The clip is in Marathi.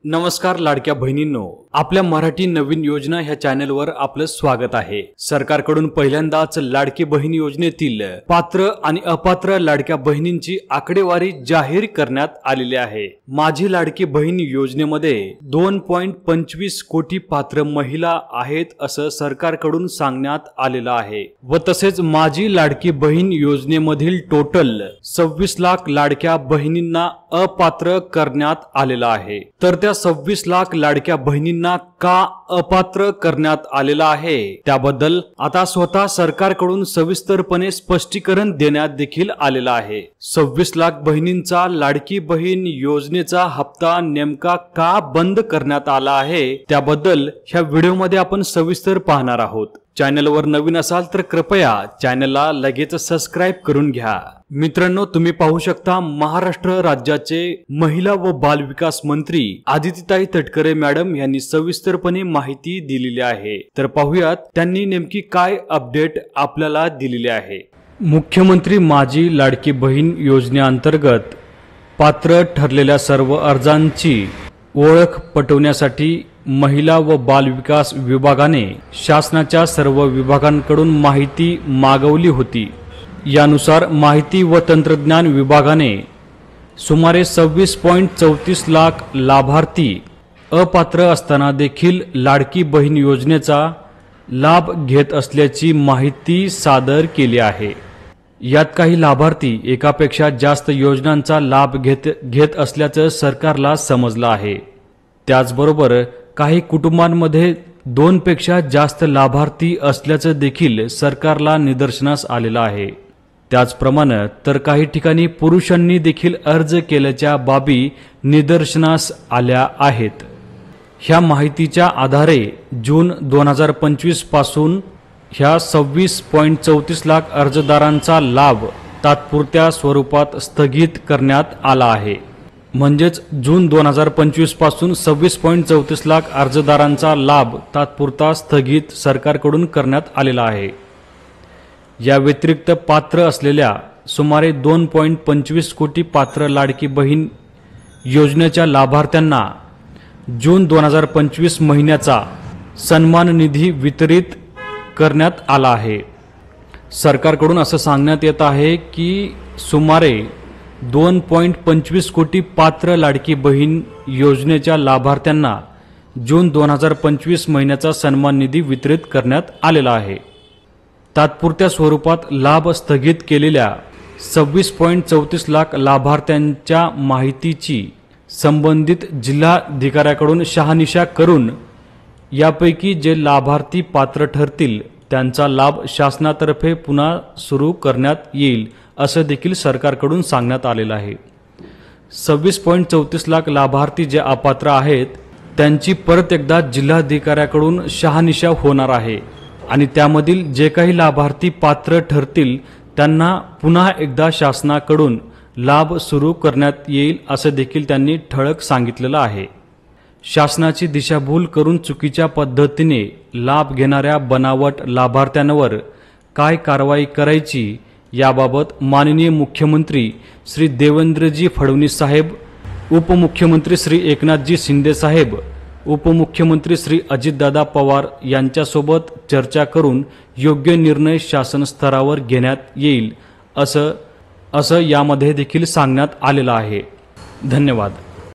नमस्कार लाडक्या बहिणींनो, आपल्या मराठी नवीन योजना ह्या चॅनलवर आपलं स्वागत आहे। सरकारकडून पहिल्यांदाच लाडकी बहीण योजनेतील पात्र आणि अपात्र लाडक्या बहिणींची आकडेवारी जाहीर करण्यात आलेली आहे। माझी लाडकी बहीण योजनेमध्ये 2.25 कोटी पात्र महिला आहेत असं सरकारकडून सांगण्यात आलेलं आहे व तसेच माझी लाडकी बहीण योजनेमधील टोटल 26 लाख लाडक्या बहिणींना अपात्र करण्यात आलेला आहे। तर त्या 26 लाख लाडक्या बहिणींना का अपात्र करण्यात आलेला आहे त्याबद्दल आता स्वतः सरकारकडून सविस्तरपणे स्पष्टीकरण देण्यात देखील आलेला आहे। 26 लाख बहिणींचा लाडकी बहीण योजनेचा हप्ता नेमका का बंद करण्यात आला आहे त्याबद्दल ह्या व्हिडिओमध्ये आपण सविस्तर पाहणार आहोत। चॅनलवर नवीन असाल तर कृपया चॅनलला लगेच सबस्क्राइब करून घ्या। मित्रांनो, तुम्ही पाहू शकता महाराष्ट्र राज्याचे महिला व बाल विकास मंत्री आदितीताई तटकरे मॅडम यांनी सविस्तरपणे माहिती दिलेली आहे। तर पाहूयात त्यांनी नेमकी काय अपडेट आपल्याला दिलेली आहे। मुख्यमंत्री माझी लाडकी बहीण योजनेअंतर्गत पात्र ठरलेल्या सर्व अर्जांची ओळख पटवण्यासाठी महिला व बाल विकास विभागाने शासनाच्या सर्व विभागांकडून माहिती मागवली होती। यानुसार माहिती व तंत्रज्ञान विभागाने सुमारे 26.34 लाख लाभार्थी अपात्र असताना देखील लाडकी बहीण योजनेचा लाभ घेत असल्याची माहिती सादर केली आहे। यात काही लाभार्थी एकापेक्षा जास्त योजनांचा लाभ घेत असल्याचं सरकारला समजलं आहे। त्याचबरोबर काही कुटुंबांमध्ये 2 पेक्षा जास्त लाभार्थी असल्याचं देखील सरकारला निदर्शनास आलेलं आहे। त्याचप्रमाणे तर काही ठिकाणी पुरुषांनी देखील अर्ज केल्याच्या बाबी निदर्शनास आल्या आहेत। ह्या माहितीच्या आधारे जून 2025 पासून ह्या 26.34 लाख अर्जदारांचा लाभ तात्पुरत्या स्वरूपात स्थगित करण्यात आला आहे। म्हणजेच जून 2025 पासून 26.34 लाख अर्जदारांचा लाभ तात्पुरता स्थगित सरकारकडून करण्यात आलेला आहे। या व्यतिरिक्त पात्र असलेल्या सुमारे 2.25 कोटी पात्र लाडकी बहीण योजनेच्या लाभार्थ्यांना जून 2025 महिन्याचा सन्मान निधी वितरित करण्यात आला आहे। सरकारकडून असं सांगण्यात येत आहे की सुमारे 2.25 कोटी पात्र लाडकी बहीण योजनेच्या लाभार्थ्यांना जून 2025 महिन्याचा सन्मान निधी वितरित करण्यात आलेला आहे। तात्पुरत्या स्वरूपात लाभ स्थगित केलेल्या 26.34 लाख लाभार्थ्यांच्या माहितीची संबंधित जिल्हाधिकाऱ्याकडून शहानिशा करून यापैकी जे लाभार्थी पात्र ठरतील त्यांचा लाभ शासनातर्फे पुन्हा सुरू करण्यात येईल असं देखील सरकारकडून सांगण्यात आलेलं आहे। 26.34 लाख लाभार्थी जे अपात्र आहेत त्यांची परत एकदा जिल्हाधिकाऱ्याकडून शहानिशा होणार आहे आणि त्यामधील जे काही लाभार्थी पात्र ठरतील त्यांना पुन्हा एकदा शासनाकडून लाभ सुरू करण्यात येईल असं देखील त्यांनी ठळक सांगितलेलं आहे। शासनाची दिशाभूल करून चुकीच्या पद्धतीने लाभ घेणाऱ्या बनावट लाभार्थ्यांवर काय कारवाई करायची याबाबत माननीय मुख्यमंत्री श्री देवेंद्रजी फडणवीस साहेब, उपमुख्यमंत्री श्री एकनाथजी शिंदे साहेब, उपमुख्यमंत्री श्री अजितदादा पवार यांच्यासोबत चर्चा करून योग्य निर्णय शासन स्तरावर घेण्यात येईल असं यामध्ये देखील सांगण्यात आलेलं आहे। धन्यवाद।